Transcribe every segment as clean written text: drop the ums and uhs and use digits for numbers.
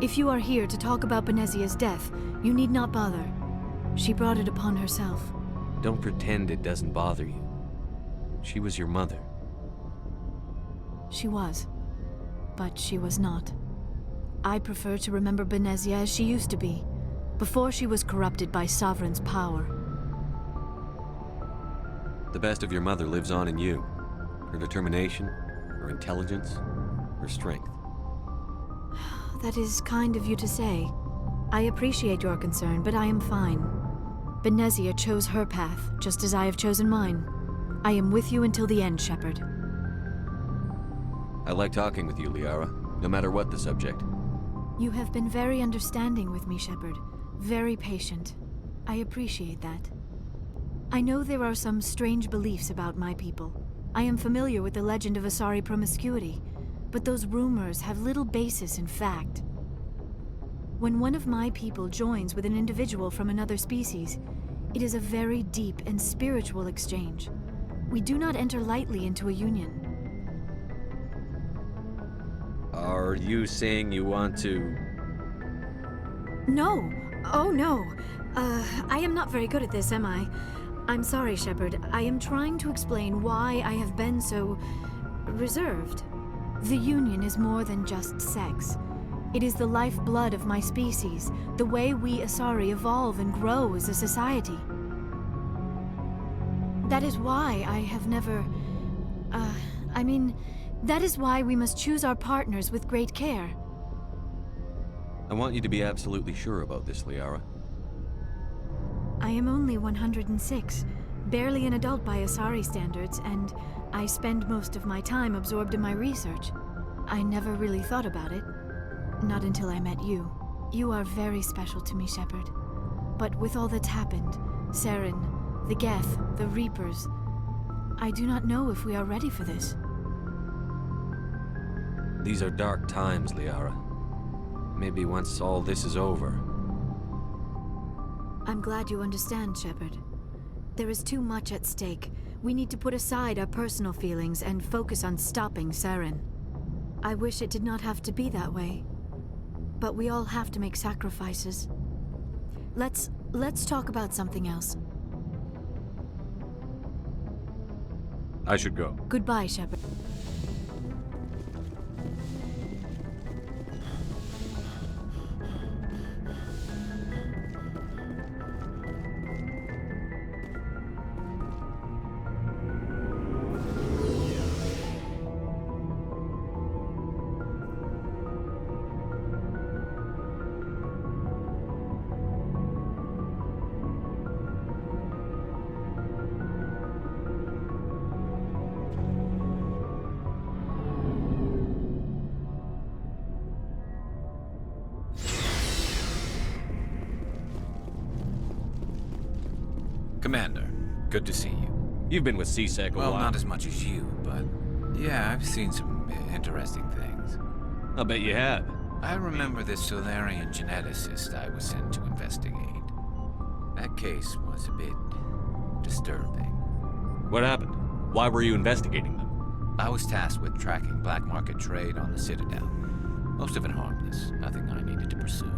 If you are here to talk about Benezia's death, you need not bother. She brought it upon herself. Don't pretend it doesn't bother you. She was your mother. She was. But she was not. I prefer to remember Benezia as she used to be, before she was corrupted by Sovereign's power. The best of your mother lives on in you. Her determination, her intelligence, her strength. That is kind of you to say. I appreciate your concern, but I am fine. Benezia chose her path, just as I have chosen mine. I am with you until the end, Shepard. I like talking with you, Liara, no matter what the subject. You have been very understanding with me, Shepard. Very patient. I appreciate that. I know there are some strange beliefs about my people. I am familiar with the legend of Asari promiscuity, but those rumors have little basis in fact. When one of my people joins with an individual from another species, it is a very deep and spiritual exchange. We do not enter lightly into a union. Are you saying you want to... No! Oh no! I am not very good at this, am I? I'm sorry, Shepard. I am trying to explain why I have been so... reserved. The Union is more than just sex. It is the lifeblood of my species, the way we Asari evolve and grow as a society. That is why I have never... that is why we must choose our partners with great care. I want you to be absolutely sure about this, Liara. I am only 106, barely an adult by Asari standards, and I spend most of my time absorbed in my research. I never really thought about it. Not until I met you. You are very special to me, Shepard. But with all that's happened, Saren, the Geth, the Reapers, I do not know if we are ready for this. These are dark times, Liara. Maybe once all this is over. I'm glad you understand, Shepard. There is too much at stake. We need to put aside our personal feelings and focus on stopping Saren. I wish it did not have to be that way. But we all have to make sacrifices. Let's talk about something else. I should go. Goodbye, Shepard. Commander, good to see you. You've been with CSEC a while. Well, not as much as you, but yeah, I've seen some interesting things. I'll bet you have. I remember this Solarian geneticist I was sent to investigate. That case was a bit disturbing. What happened? Why were you investigating them? I was tasked with tracking black market trade on the Citadel. Most of it harmless, nothing I needed to pursue.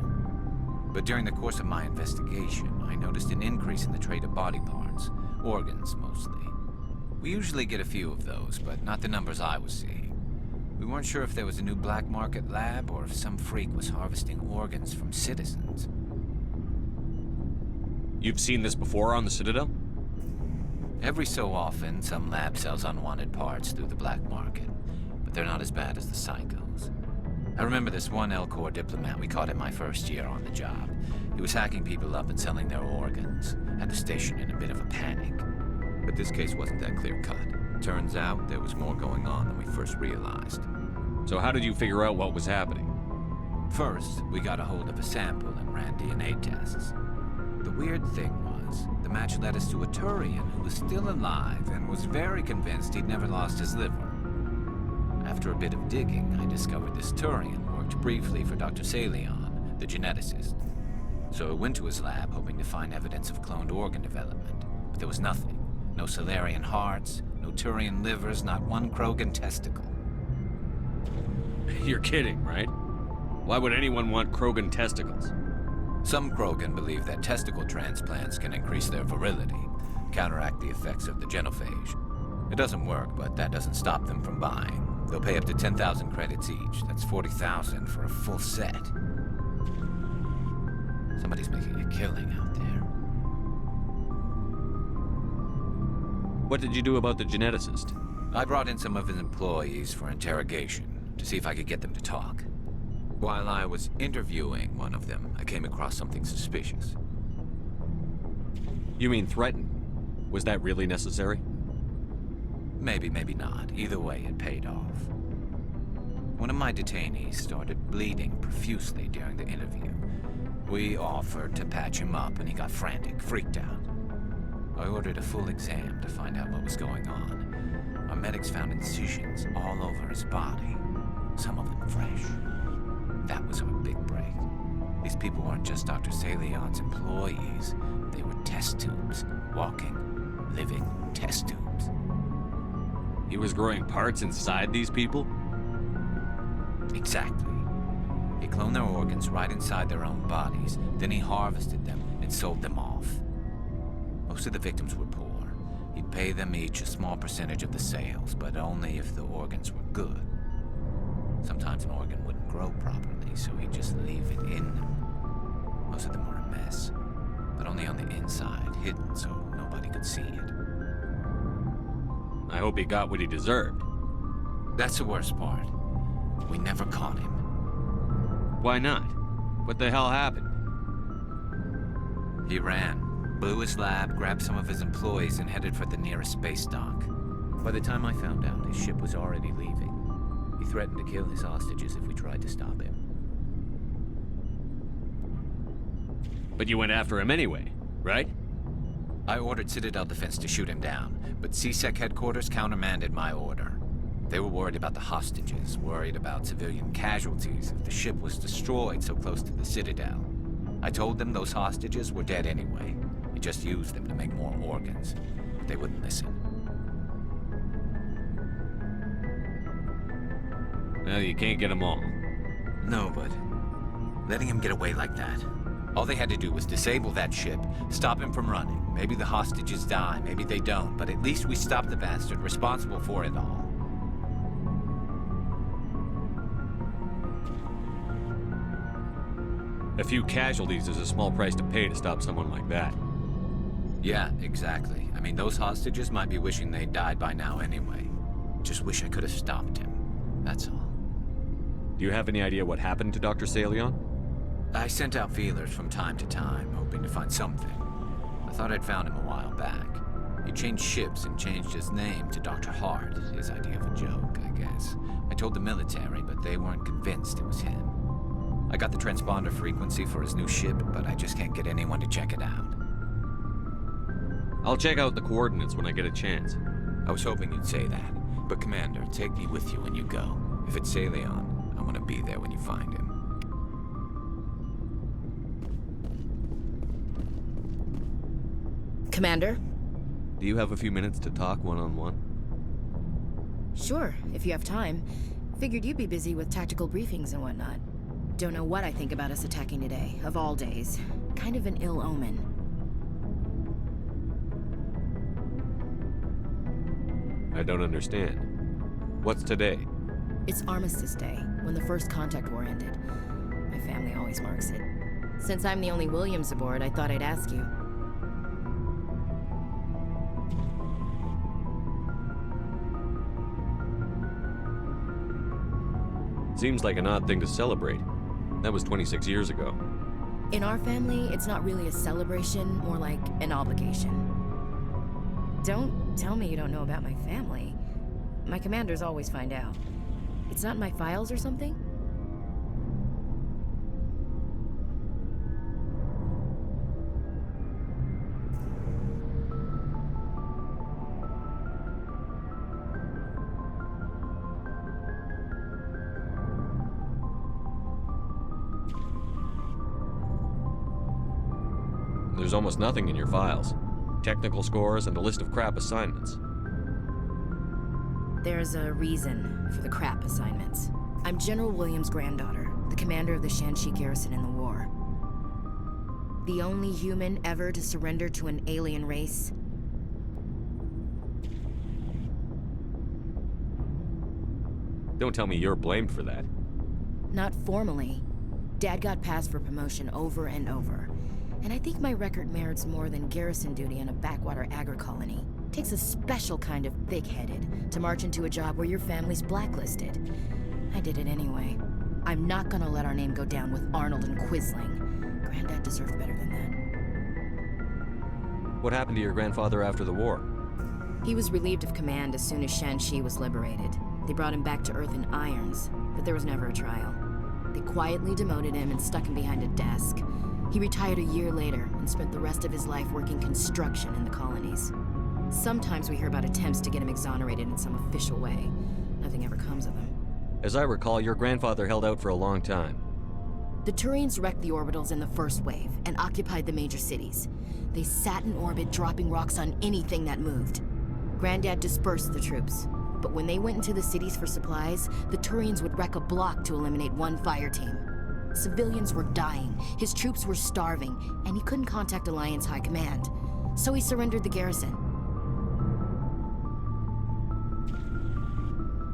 But during the course of my investigation, I noticed an increase in the trade of body parts, organs mostly. We usually get a few of those, but not the numbers I was seeing. We weren't sure if there was a new black market lab or if some freak was harvesting organs from citizens. You've seen this before on the Citadel? Every so often, some lab sells unwanted parts through the black market, but they're not as bad as the psychos. I remember this one L-Corps diplomat we caught in my first year on the job. He was hacking people up and selling their organs, had the station in a bit of a panic. But this case wasn't that clear-cut. Turns out there was more going on than we first realized. So how did you figure out what was happening? First, we got a hold of a sample and ran DNA tests. The weird thing was, the match led us to a Turian who was still alive and was very convinced he'd never lost his liver. After a bit of digging, I discovered this Turian worked briefly for Dr. Salion, the geneticist. So I went to his lab hoping to find evidence of cloned organ development, but there was nothing. No Salarian hearts, no Turian livers, not one Krogan testicle. You're kidding, right? Why would anyone want Krogan testicles? Some Krogan believe that testicle transplants can increase their virility, counteract the effects of the genophage. It doesn't work, but that doesn't stop them from buying. They'll pay up to 10,000 credits each. That's 40,000 for a full set. Somebody's making a killing out there. What did you do about the geneticist? I brought in some of his employees for interrogation, to see if I could get them to talk. While I was interviewing one of them, I came across something suspicious. You mean threatened? Was that really necessary? Maybe, maybe not. Either way, it paid off. One of my detainees started bleeding profusely during the interview. We offered to patch him up, and he got frantic, freaked out. I ordered a full exam to find out what was going on. Our medics found incisions all over his body, some of them fresh. That was our big break. These people weren't just Dr. Salion's employees. They were test tubes. Walking, living test tubes. He was growing parts inside these people? Exactly. He cloned their organs right inside their own bodies. Then he harvested them and sold them off. Most of the victims were poor. He'd pay them each a small percentage of the sales, but only if the organs were good. Sometimes an organ wouldn't grow properly, so he'd just leave it in them. Most of them were a mess, but only on the inside, hidden so nobody could see it. I hope he got what he deserved. That's the worst part. We never caught him. Why not? What the hell happened? He ran, blew his lab, grabbed some of his employees, and headed for the nearest space dock. By the time I found out, his ship was already leaving. He threatened to kill his hostages if we tried to stop him. But you went after him anyway, right? I ordered Citadel Defense to shoot him down, but CSEC headquarters countermanded my order. They were worried about the hostages, worried about civilian casualties if the ship was destroyed so close to the Citadel. I told them those hostages were dead anyway. We just used them to make more organs, but they wouldn't listen. Well, you can't get them all. No, but letting him get away like that. All they had to do was disable that ship, stop him from running. Maybe the hostages die, maybe they don't, but at least we stopped the bastard responsible for it all. A few casualties is a small price to pay to stop someone like that. Yeah, exactly. I mean, those hostages might be wishing they'd died by now anyway. Just wish I could have stopped him. That's all. Do you have any idea what happened to Dr. Salion? I sent out feelers from time to time, hoping to find something. I thought I'd found him a while back. He changed ships and changed his name to Dr. Hart, his idea of a joke, I guess. I told the military, but they weren't convinced it was him. I got the transponder frequency for his new ship, but I just can't get anyone to check it out. I'll check out the coordinates when I get a chance. I was hoping you'd say that. But Commander, take me with you when you go. If it's Salion, I want to be there when you find him. Commander? Do you have a few minutes to talk one-on-one? Sure, if you have time. Figured you'd be busy with tactical briefings and whatnot. Don't know what I think about us attacking today, of all days. Kind of an ill omen. I don't understand. What's today? It's Armistice Day, when the First Contact War ended. My family always marks it. Since I'm the only Williams aboard, I thought I'd ask you. Seems like an odd thing to celebrate. That was 26 years ago. In our family, it's not really a celebration, more like an obligation. Don't tell me you don't know about my family. My commanders always find out. It's not in my files or something? there's almost nothing in your files. Technical scores and a list of crap assignments. There's a reason for the crap assignments. I'm General Williams' granddaughter, the commander of the Shanxi garrison in the war. The only human ever to surrender to an alien race. Don't tell me you're blamed for that. Not formally. Dad got passed for promotion over and over. And I think my record merits more than garrison duty in a backwater agri-colony. Takes a special kind of thick-headed to march into a job where your family's blacklisted. I did it anyway. I'm not gonna let our name go down with Arnold and Quisling. Granddad deserved better than that. What happened to your grandfather after the war? He was relieved of command as soon as Shanxi was liberated. They brought him back to Earth in irons, but there was never a trial. They quietly demoted him and stuck him behind a desk. He retired a year later and spent the rest of his life working construction in the colonies. Sometimes we hear about attempts to get him exonerated in some official way. Nothing ever comes of him. As I recall, your grandfather held out for a long time. The Turians wrecked the orbitals in the first wave and occupied the major cities. They sat in orbit, dropping rocks on anything that moved. Granddad dispersed the troops, but when they went into the cities for supplies, the Turians would wreck a block to eliminate one fire team. Civilians were dying, his troops were starving, and he couldn't contact Alliance High Command. So he surrendered the garrison.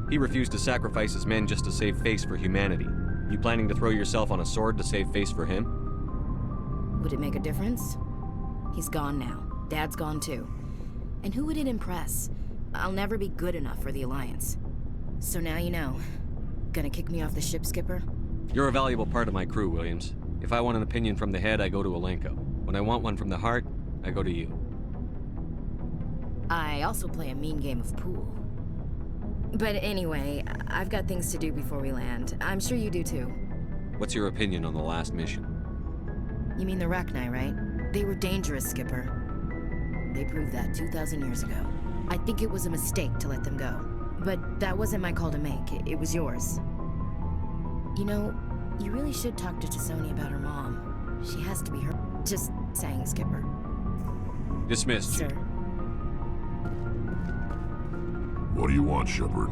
He refused to sacrifice his men just to save face for humanity. You planning to throw yourself on a sword to save face for him? Would it make a difference? He's gone now. Dad's gone too. And who would it impress? I'll never be good enough for the Alliance. So now you know. Gonna kick me off the ship, Skipper? You're a valuable part of my crew, Williams. If I want an opinion from the head, I go to Alenko. When I want one from the heart, I go to you. I also play a mean game of pool. But anyway, I've got things to do before we land. I'm sure you do too. What's your opinion on the last mission? You mean the Rachni, right? They were dangerous, Skipper. They proved that 2,000 years ago. I think it was a mistake to let them go. But that wasn't my call to make. It was yours. You know, you really should talk to T'Soni about her mom. She has to be her. Just saying, Skipper. Dismissed, Sir. Chief. What do you want, Shepard?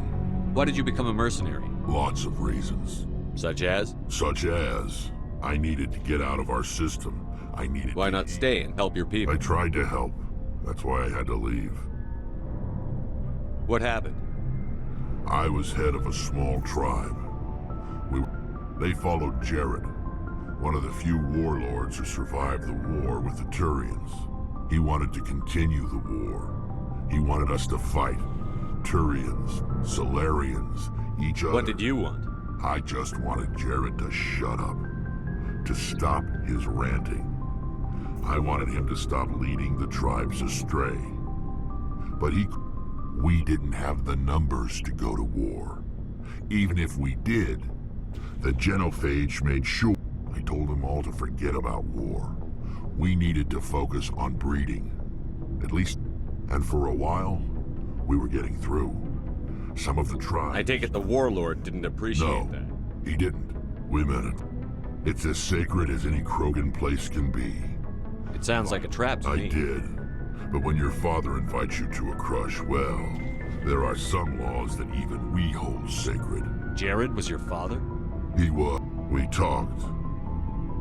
Why did you become a mercenary? Lots of reasons. Such as? Such as, I needed to get out of our system. I needed Why to... not stay and help your people? I tried to help. That's why I had to leave. What happened? I was head of a small tribe. They followed Jared, one of the few warlords who survived the war with the Turians. He wanted to continue the war. He wanted us to fight. Turians, Solarians, each other. What did you want? I just wanted Jared to shut up. To stop his ranting. I wanted him to stop leading the tribes astray. But we didn't have the numbers to go to war. Even if we did, the genophage made sure. I told them all to forget about war. We needed to focus on breeding. At least, and for a while, we were getting through. Some of the tribes... I take it the warlord didn't appreciate that. He didn't. We meant it. It's as sacred as any Krogan place can be. It sounds like a trap to me. I did. But when your father invites you to a crush, well, there are some laws that even we hold sacred. Jared was your father? He was. We talked,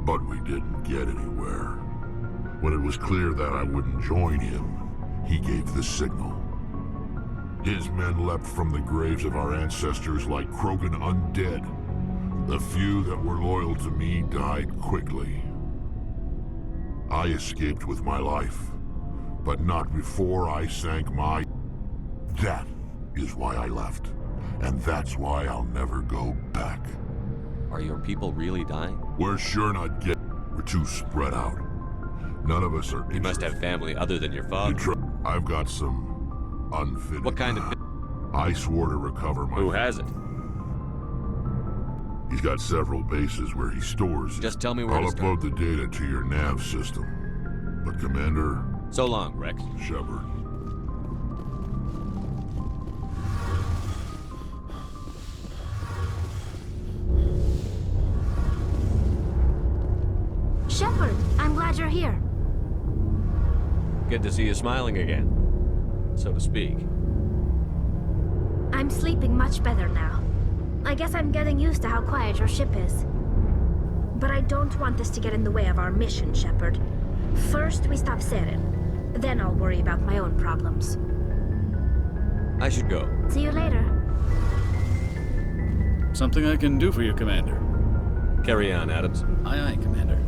but we didn't get anywhere. When it was clear that I wouldn't join him, he gave the signal. His men leapt from the graves of our ancestors like Krogan undead. The few that were loyal to me died quickly. I escaped with my life, but not before I sank my... That is why I left, and that's why I'll never go back. Are your people really dying? We're sure not We're too spread out. None of us are... You must have family other than your father. I've got some unfinished... What kind of... I swore to recover my... Who has it? He's got several bases where he stores it. Just tell me where I'll to start. upload the data to your nav system. But Commander... So long, Rex. Shepard. Shepard, I'm glad you're here. Good to see you smiling again, so to speak. I'm sleeping much better now. I guess I'm getting used to how quiet your ship is. But I don't want this to get in the way of our mission, Shepard. First, we stop Saren. Then I'll worry about my own problems. I should go. See you later. Something I can do for you, Commander. Carry on, Adams. Aye, aye, Commander.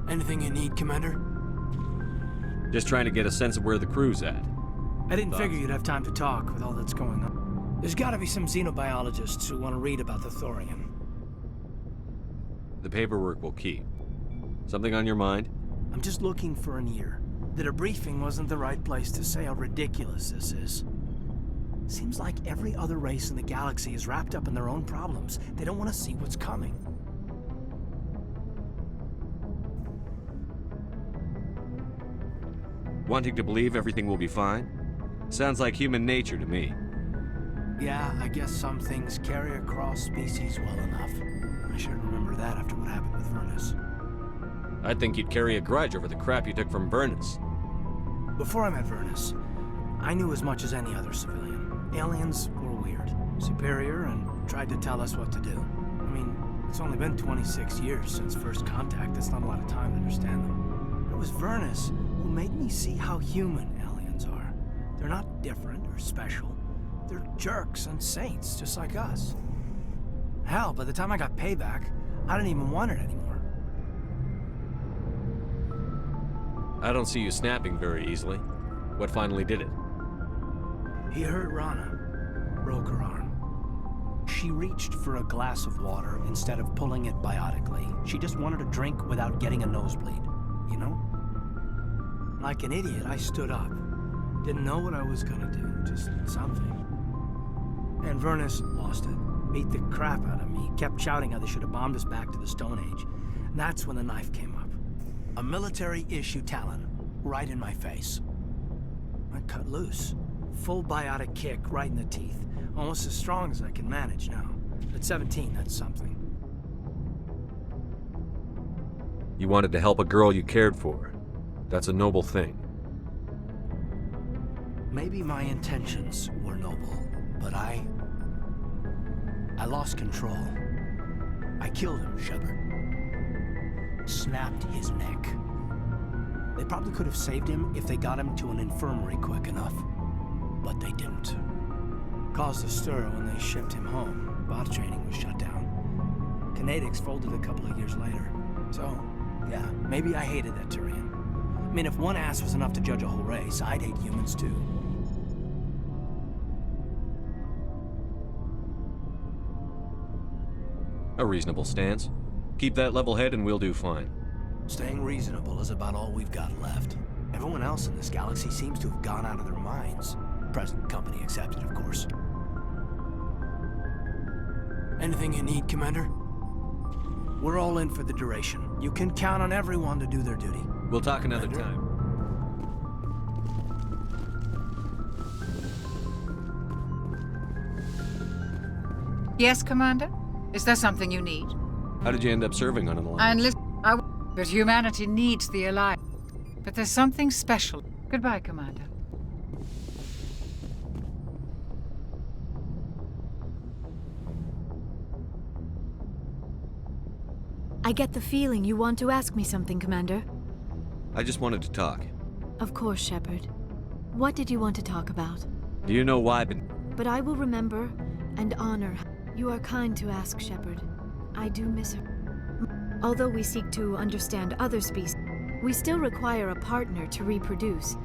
Anything you need, Commander? Just trying to get a sense of where the crew's at. I didn't figure you'd have time to talk with all that's going on. There's gotta be some xenobiologists who want to read about the Thorian. The paperwork will keep. Something on your mind? I'm just looking for an ear. The debriefing wasn't the right place to say how ridiculous this is. Seems like every other race in the galaxy is wrapped up in their own problems. They don't want to see what's coming. Wanting to believe everything will be fine? Sounds like human nature to me. Yeah, I guess some things carry across species well enough. I should remember that after what happened with Vernus. I think you'd carry a grudge over the crap you took from Vernus. Before I met Vernus, I knew as much as any other civilian. Aliens were weird, superior, and tried to tell us what to do. I mean, it's only been 26 years since first contact. That's not a lot of time to understand them. But it was Vernus who made me see how human aliens are. They're not different or special. They're jerks and saints, just like us. Hell, by the time I got payback, I didn't even want it anymore. I don't see you snapping very easily. What finally did it? He hurt Rana, broke her arm. She reached for a glass of water instead of pulling it biotically. She just wanted a drink without getting a nosebleed, you know? Like an idiot, I stood up. Didn't know what I was gonna do, just something. And Vernus lost it. Beat the crap out of me. Kept shouting how they should have bombed us back to the Stone Age. And that's when the knife came up. A military-issue Talon, right in my face. I cut loose. Full biotic kick right in the teeth. Almost as strong as I can manage now. At 17, that's something. You wanted to help a girl you cared for. That's a noble thing. Maybe my intentions were noble, but I lost control. I killed him, Shepard. Snapped his neck. They probably could have saved him if they got him to an infirmary quick enough. But they didn't. Caused a stir when they shipped him home. Bot training was shut down. Kinetics folded a couple of years later. So, yeah, maybe I hated that Turian. I mean, if one ass was enough to judge a whole race, I'd hate humans too. A reasonable stance. Keep that level head and we'll do fine. Staying reasonable is about all we've got left. Everyone else in this galaxy seems to have gone out of their minds. Present company accepted, of course. Anything you need, Commander? We're all in for the duration. You can count on everyone to do their duty. We'll talk another Commander? time. Yes, Commander? Is there something you need? How did you end up serving on an I alliance? enlist. But humanity needs the Alliance. But there's something special. Goodbye, Commander. I get the feeling you want to ask me something, Commander. I just wanted to talk. Of course, Shepard. What did you want to talk about? Do you know why I've been... But I will remember and honor. You are kind to ask, Shepard. I do miss her. Although we seek to understand other species, We still require a partner to reproduce.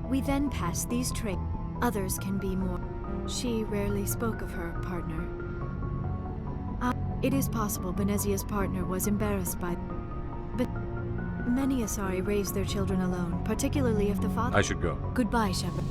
We then pass these traits. Others can be more. She rarely spoke of her partner. It is possible Benezia's partner was embarrassed by. But many Asari raise their children alone, particularly if the father. I should go. Goodbye, Shepard.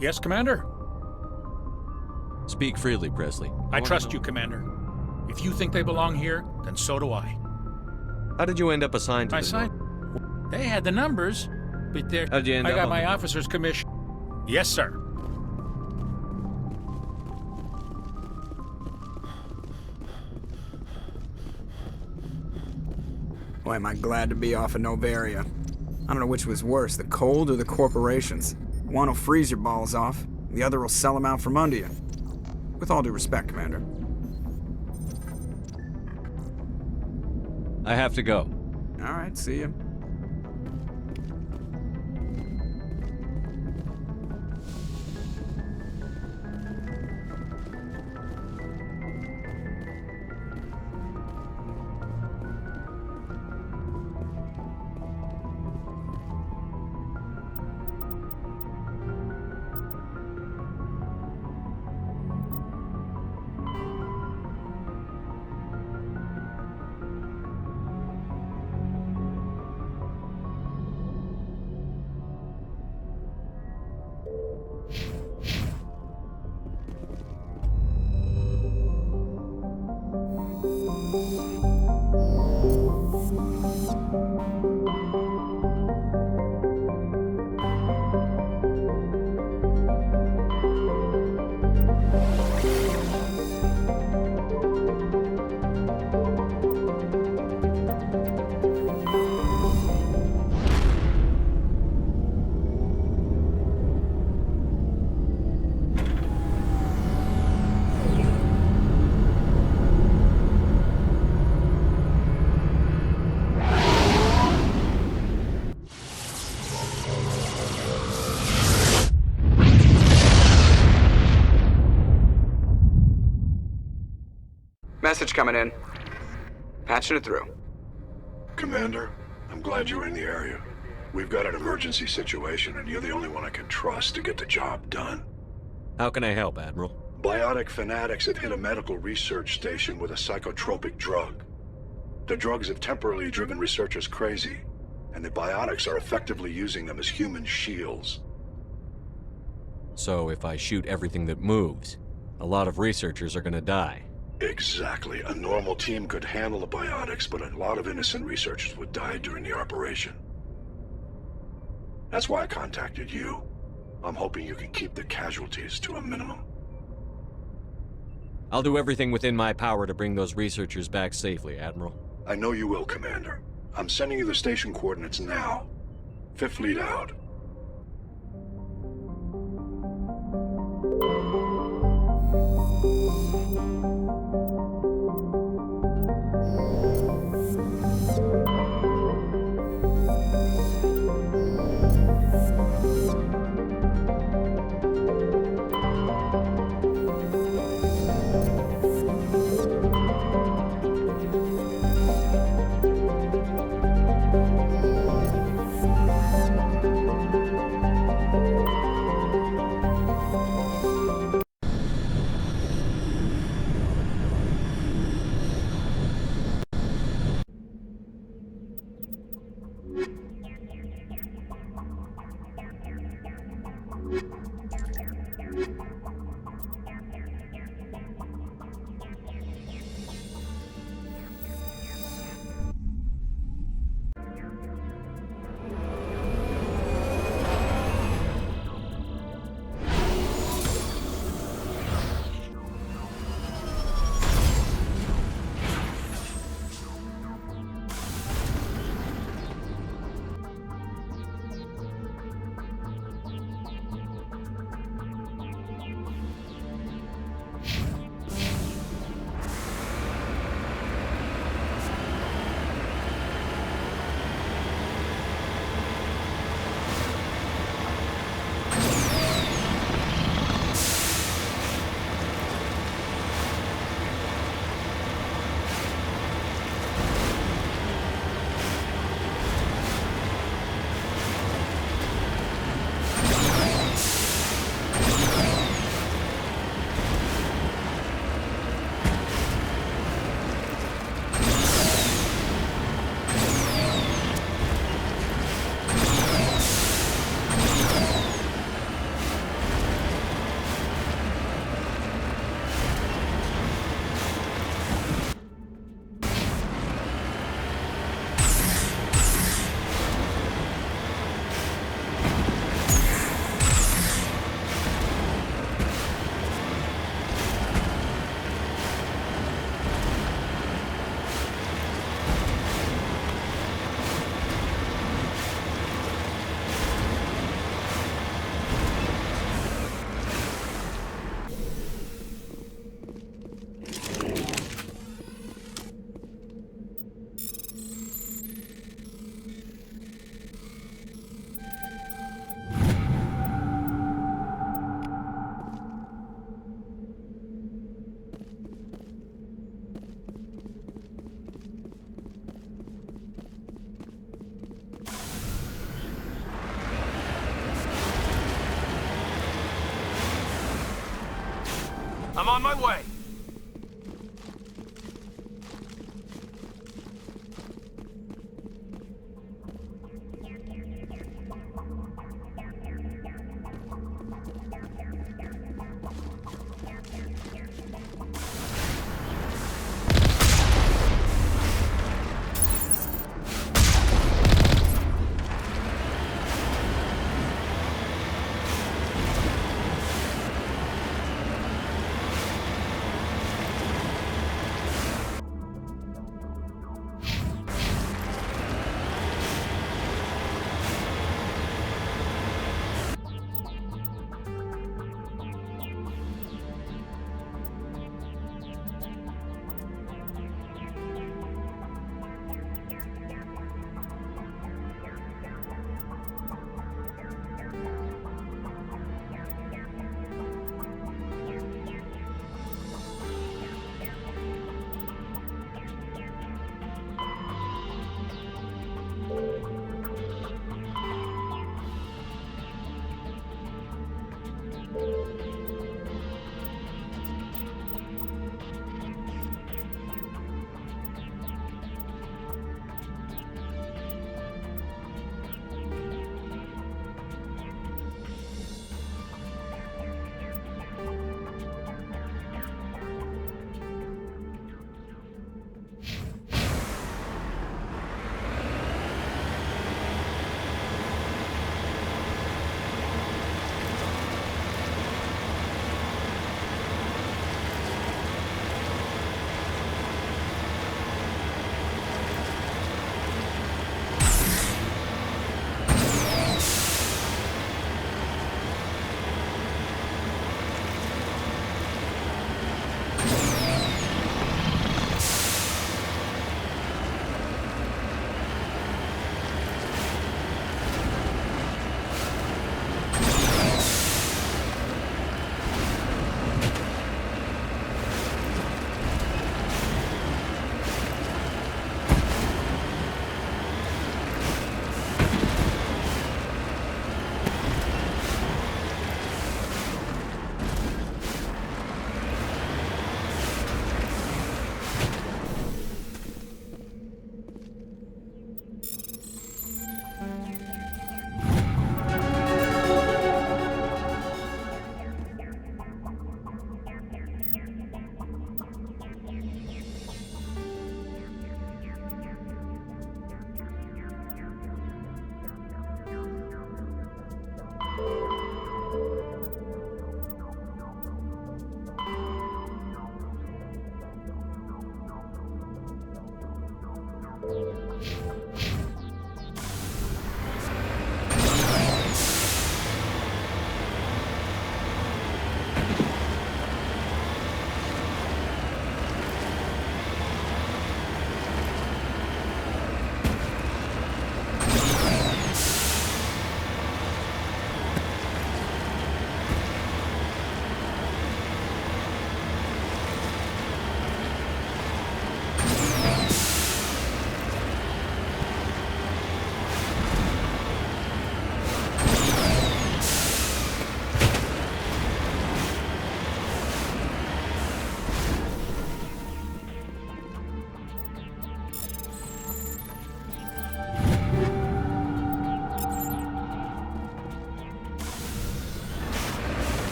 Yes, Commander? Speak freely, Presley. I trust you, Commander. If you think they belong here, then so do I. How did you end up assigned to I them? signed. They had the numbers, but they're. How'd you end I up got on my them? officer's commission. Yes, sir. Boy, am I glad to be off of Novaria. I don't know which was worse, the cold or the corporations. One will freeze your balls off, the other will sell them out from under you. With all due respect, Commander. I have to go. All right, see you. Message coming in. Patching it through. Commander, I'm glad you're in the area. We've got an emergency situation, and you're the only one I can trust to get the job done. How can I help, Admiral? Biotic fanatics have hit a medical research station with a psychotropic drug. The drugs have temporarily driven researchers crazy, and the biotics are effectively using them as human shields. So if I shoot everything that moves, a lot of researchers are gonna die. Exactly. A normal team could handle the biotics, but a lot of innocent researchers would die during the operation. That's why I contacted you. I'm hoping you can keep the casualties to a minimum. I'll do everything within my power to bring those researchers back safely, Admiral. I know you will, Commander. I'm sending you the station coordinates now. Fifth Fleet out. I'm on my way.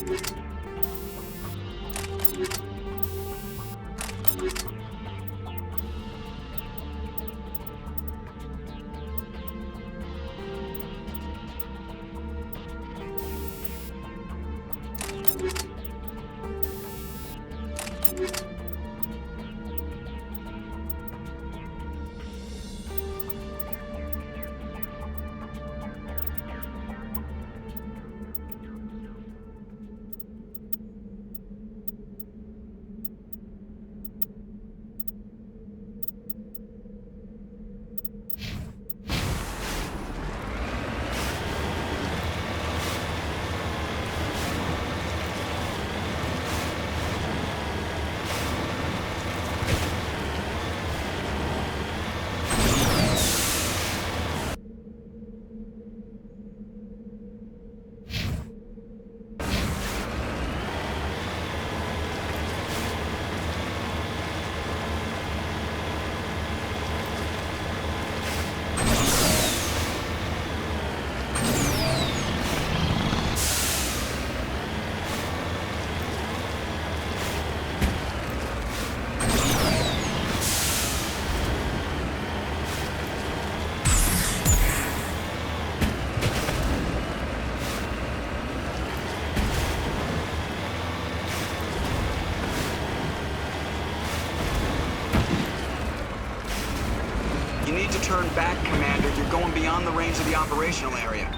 You need to turn back, Commander. You're going beyond the range of the operational area.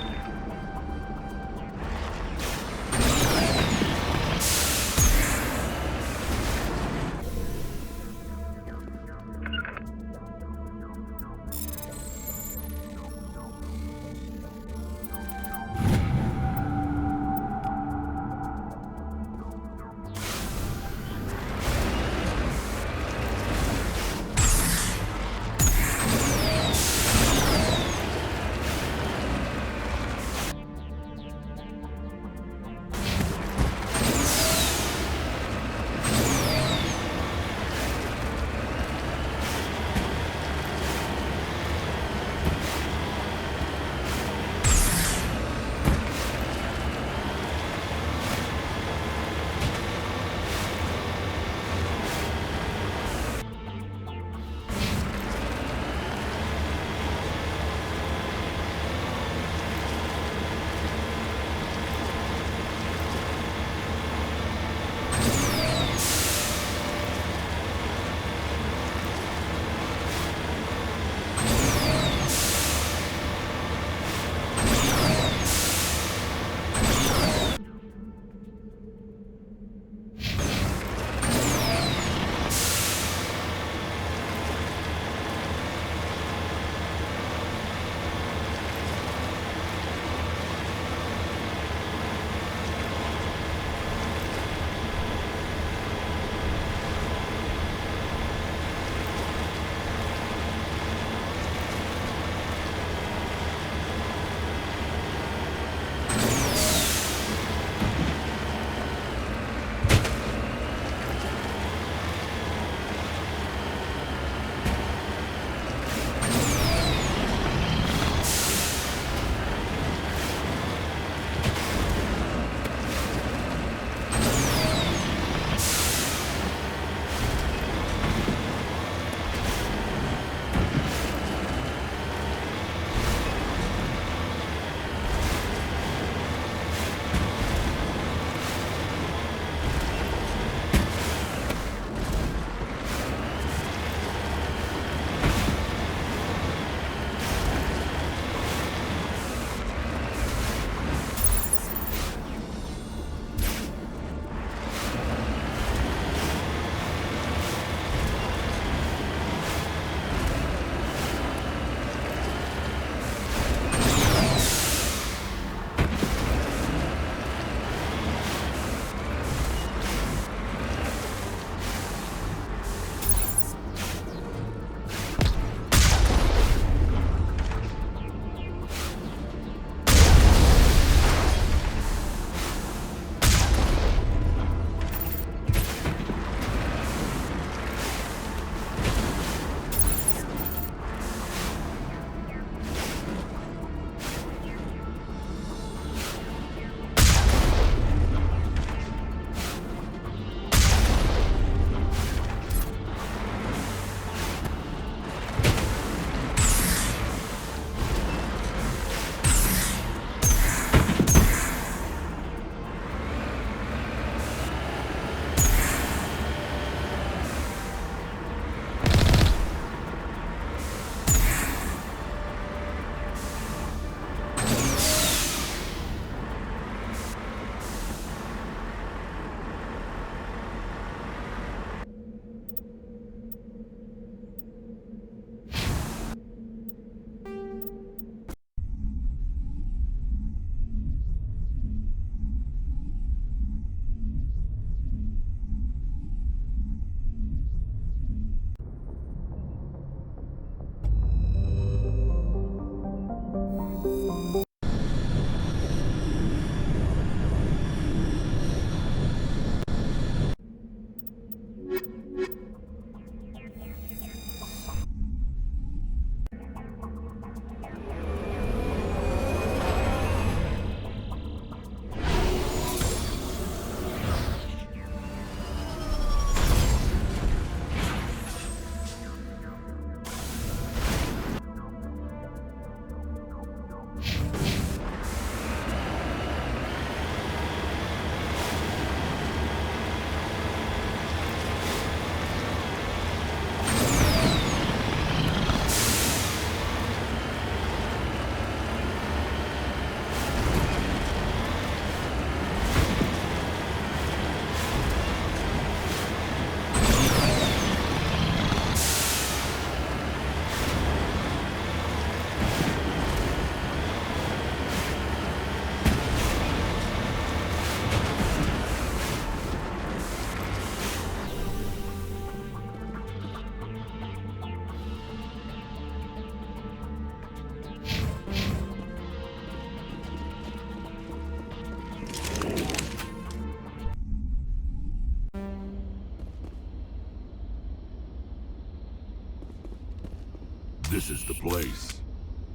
This is the place.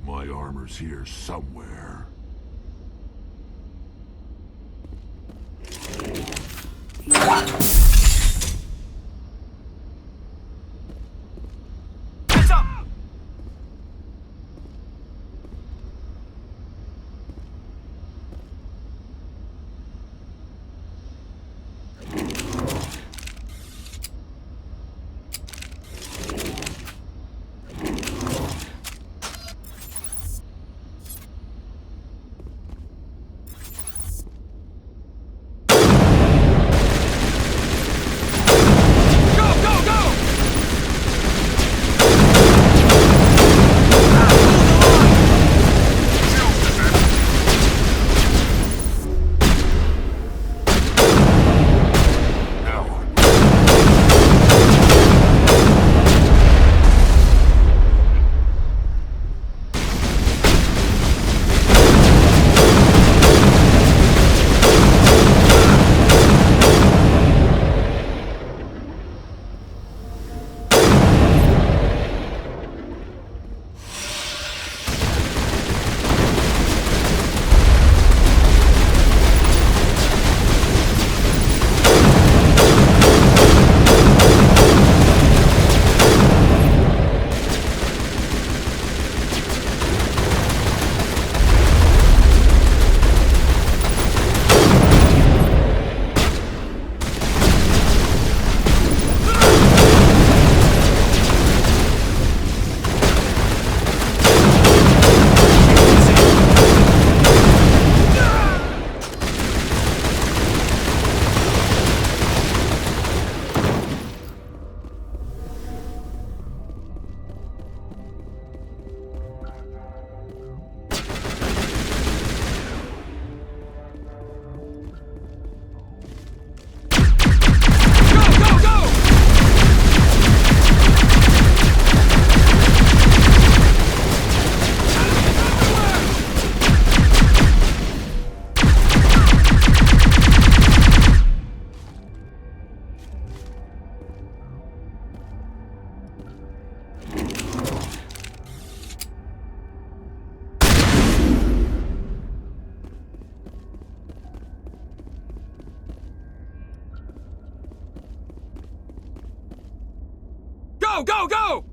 My armor's here somewhere. Heads up! Go, go, go!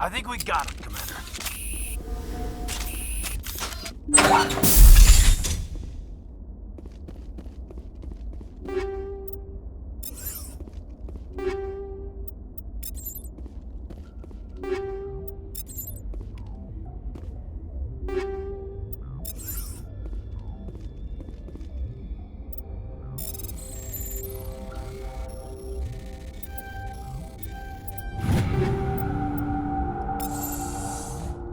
I think we got him, Commander.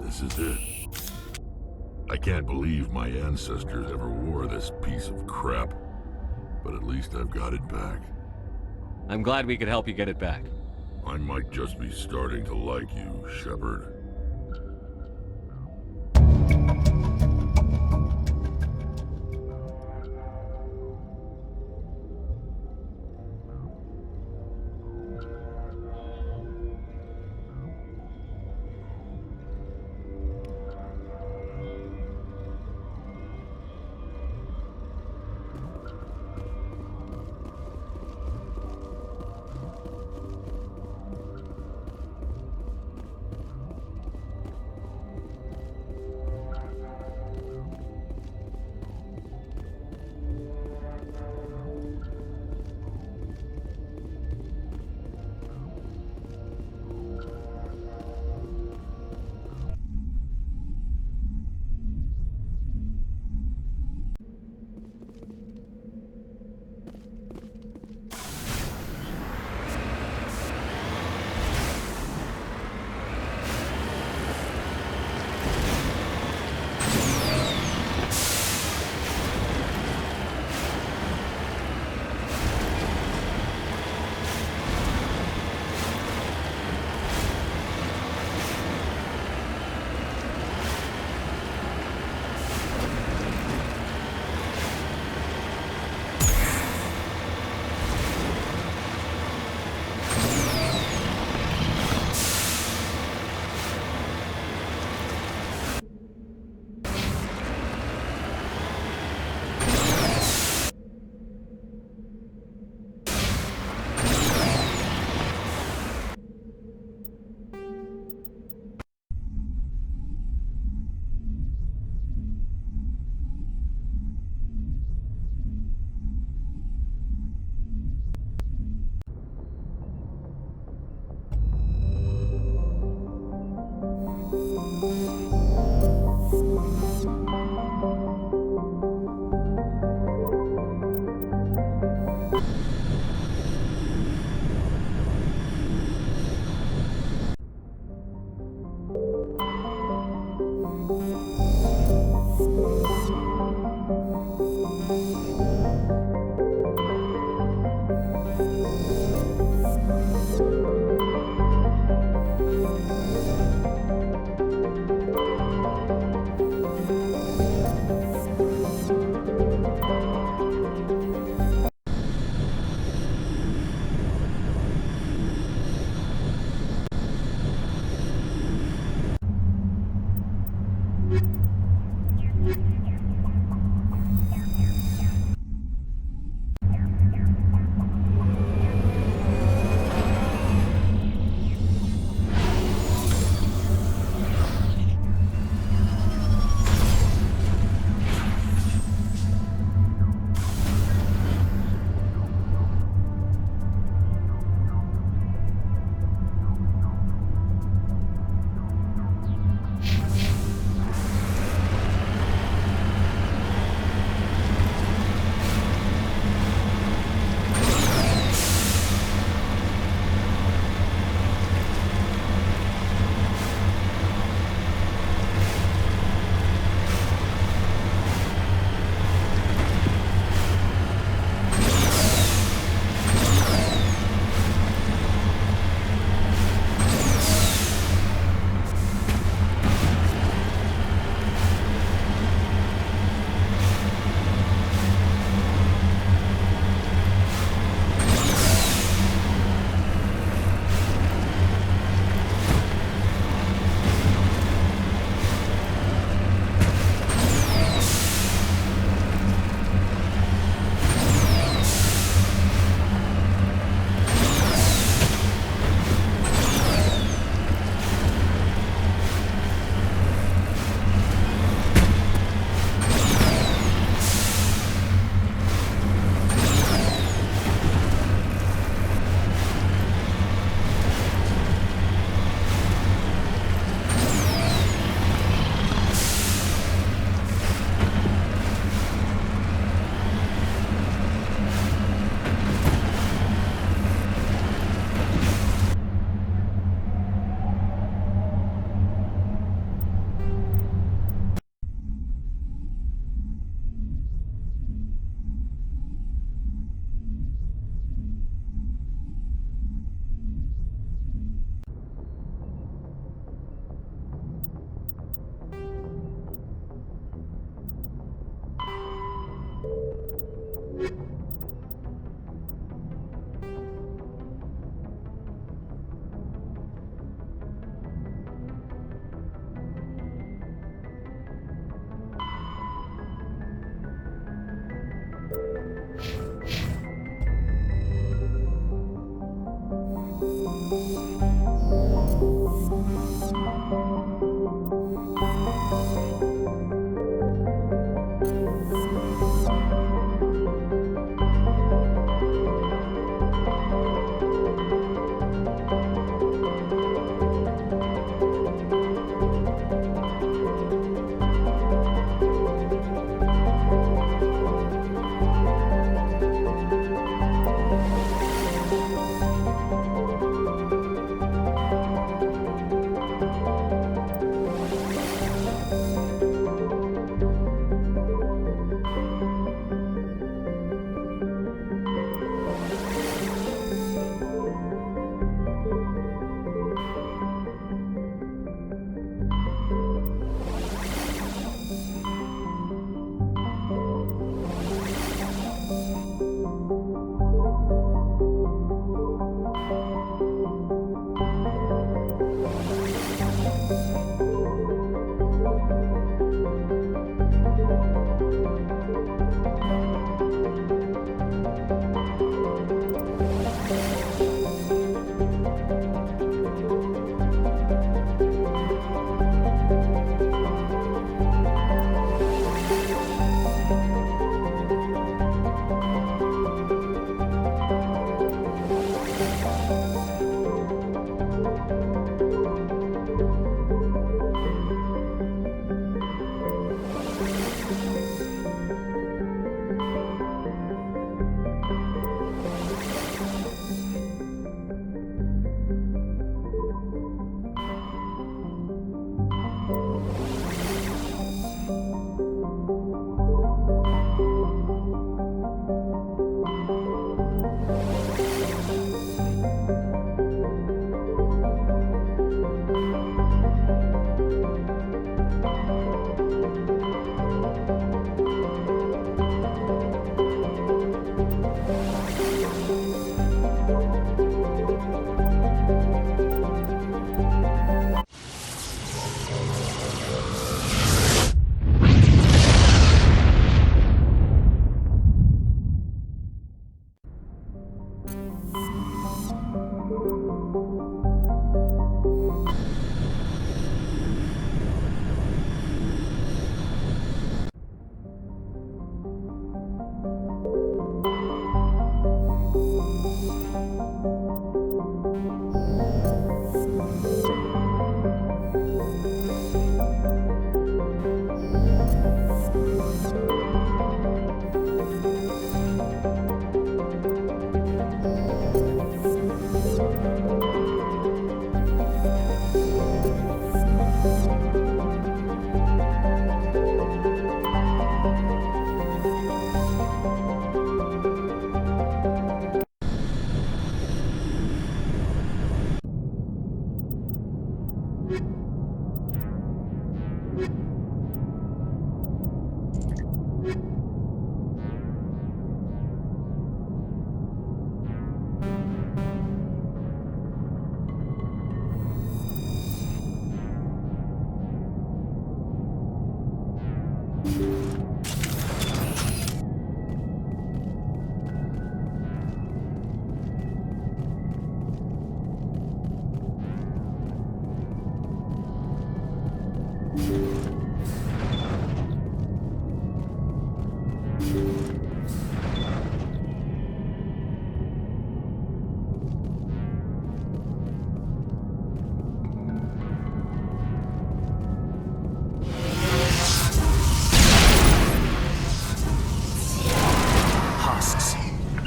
This is it. I can't believe my ancestors ever wore this piece of crap, but at least I've got it back. I'm glad we could help you get it back. I might just be starting to like you, Shepard.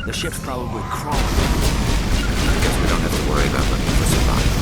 The ship's probably crawling. I guess we don't have to worry about looking for survivors.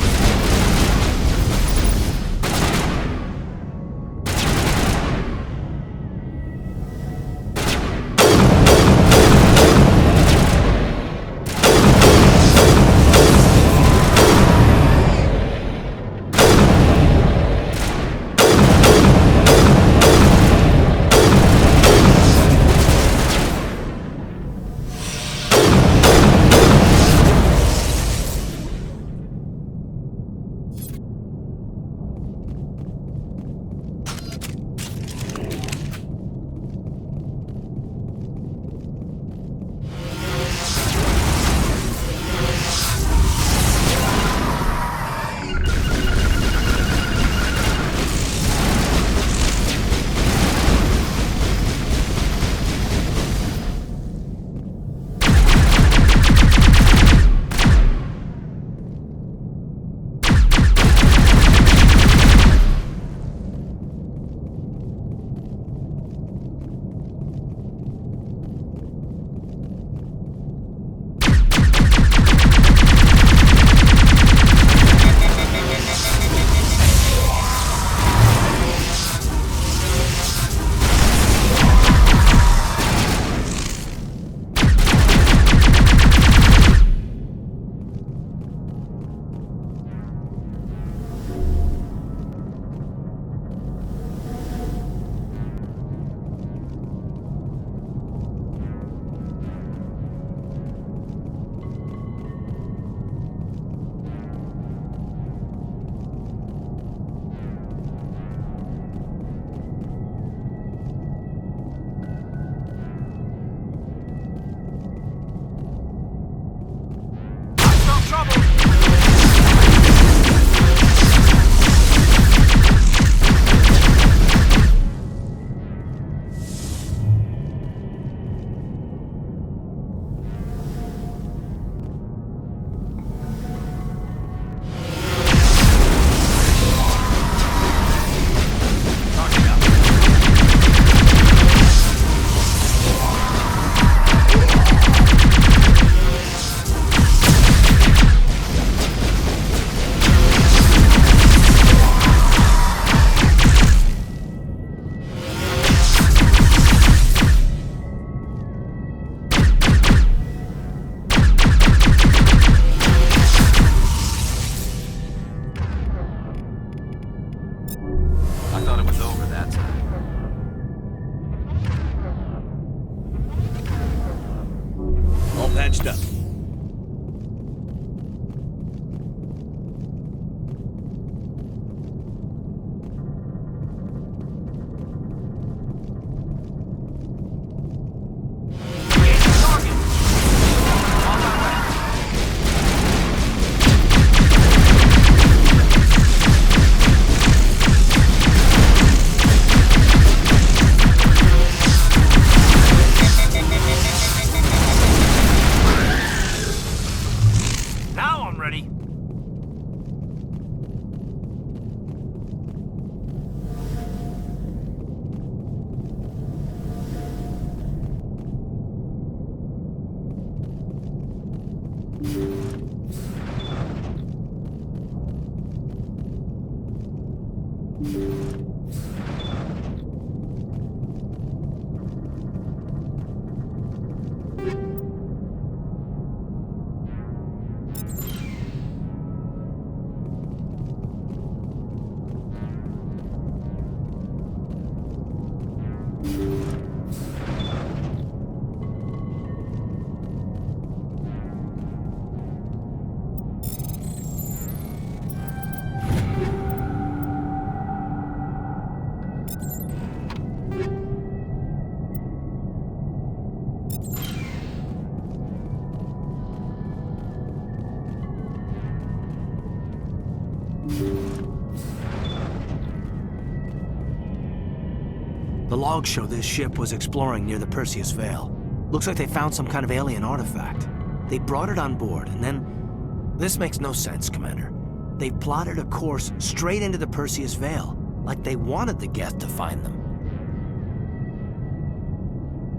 The logs show this ship was exploring near the Perseus Vale. Looks like they found some kind of alien artifact. They brought it on board, and then... This makes no sense, Commander. They plotted a course straight into the Perseus Vale, like they wanted the Geth to find them.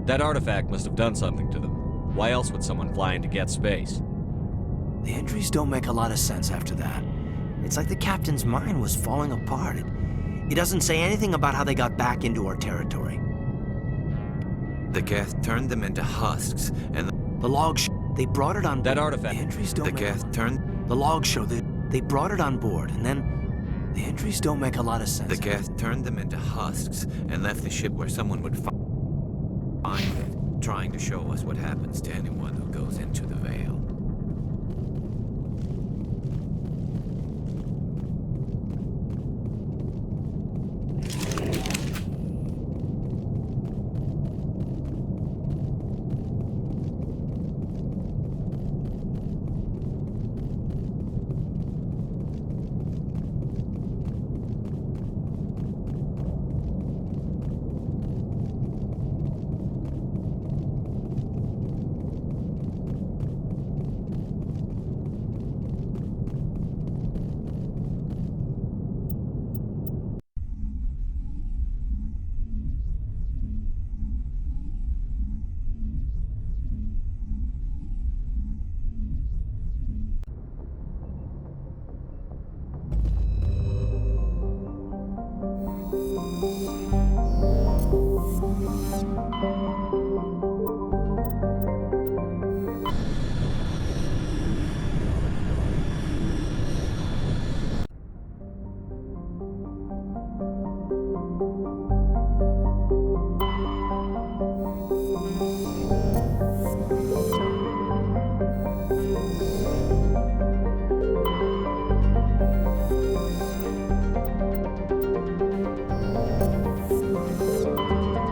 That artifact must have done something to them. Why else would someone fly into Geth space? The entries don't make a lot of sense after that. It's like the captain's mind was falling apart. He doesn't say anything about how they got back into our territory. The Geth turned them into husks, and the logs they brought it on. That artifact. The entries don't. The Geth turned. The logs show that they brought it on board, and then the entries don't make a lot of sense. The Geth turned them into husks and left the ship where someone would find it, trying to show us what happens to anyone who goes into the Vale.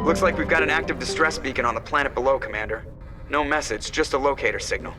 Looks like we've got an active distress beacon on the planet below, Commander. No message, just a locator signal.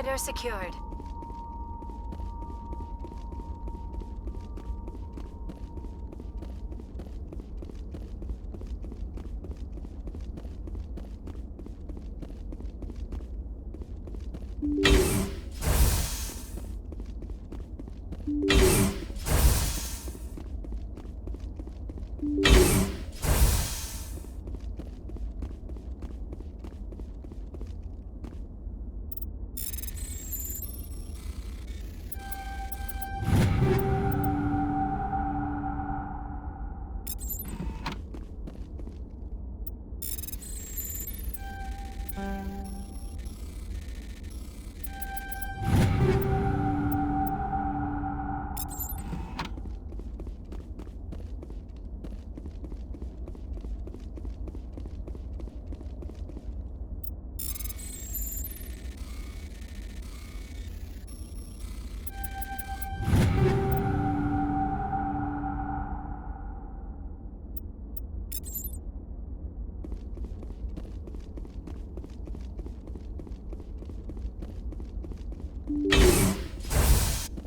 Inhibitor secured.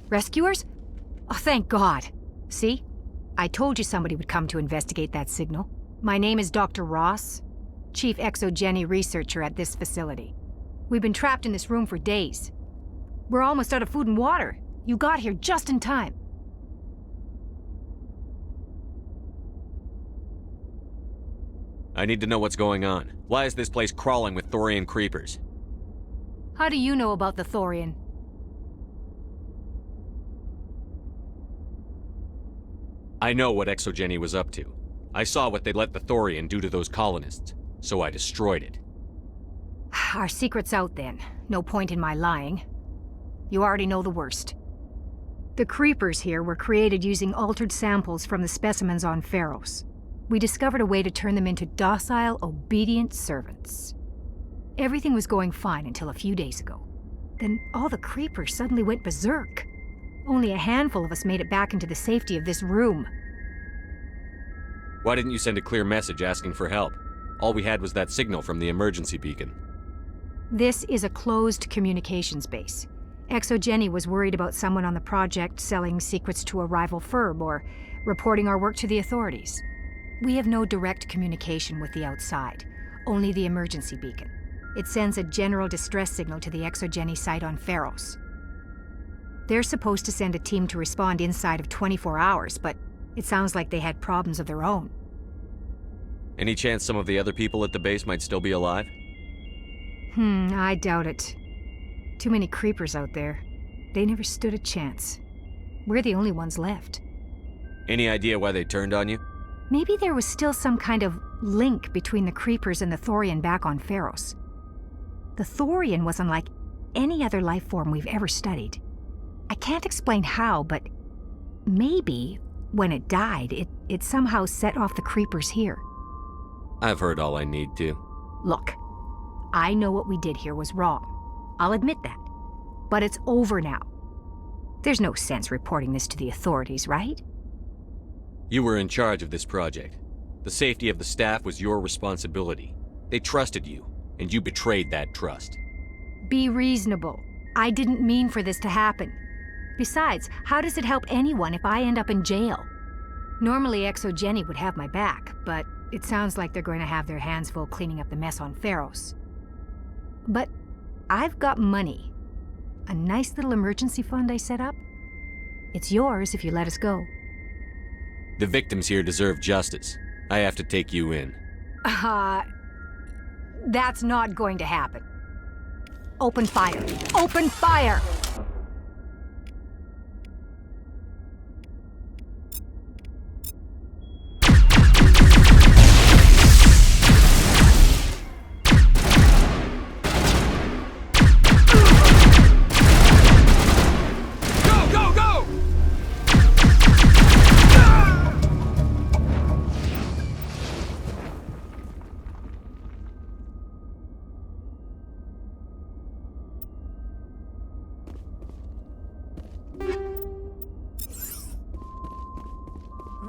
Rescuers? Oh, thank God. See? I told you somebody would come to investigate that signal. My name is Dr. Ross, Chief Exogeny Researcher at this facility. We've been trapped in this room for days. We're almost out of food and water. You got here just in time. I need to know what's going on. Why is this place crawling with Thorian creepers? How do you know about the Thorian? I know what Exogeny was up to. I saw what they let the Thorian do to those colonists, so I destroyed it. Our secret's out then. No point in my lying. You already know the worst. The creepers here were created using altered samples from the specimens on Pharos. We discovered a way to turn them into docile, obedient servants. Everything was going fine until a few days ago. Then all the creepers suddenly went berserk. Only a handful of us made it back into the safety of this room. Why didn't you send a clear message asking for help? All we had was that signal from the emergency beacon. This is a closed communications base. Exogeny was worried about someone on the project selling secrets to a rival firm or reporting our work to the authorities. We have no direct communication with the outside, only the emergency beacon. It sends a general distress signal to the Exogeny site on Pharos. They're supposed to send a team to respond inside of 24 hours, but it sounds like they had problems of their own. Any chance some of the other people at the base might still be alive? I doubt it. Too many creepers out there. They never stood a chance. We're the only ones left. Any idea why they turned on you? Maybe there was still some kind of link between the creepers and the Thorian back on Pharos. The Thorian was unlike any other life form we've ever studied. I can't explain how, but maybe when it died, it somehow set off the creepers here. I've heard all I need to. Look, I know what we did here was wrong. I'll admit that. But it's over now. There's no sense reporting this to the authorities, right? You were in charge of this project. The safety of the staff was your responsibility. They trusted you, and you betrayed that trust. Be reasonable. I didn't mean for this to happen. Besides, how does it help anyone if I end up in jail? Normally Exogeny would have my back, but it sounds like they're going to have their hands full cleaning up the mess on Pharos. But I've got money. A nice little emergency fund I set up. It's yours if you let us go. The victims here deserve justice. I have to take you in. That's not going to happen. Open fire! Open fire!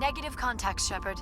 Negative contact, Shepard.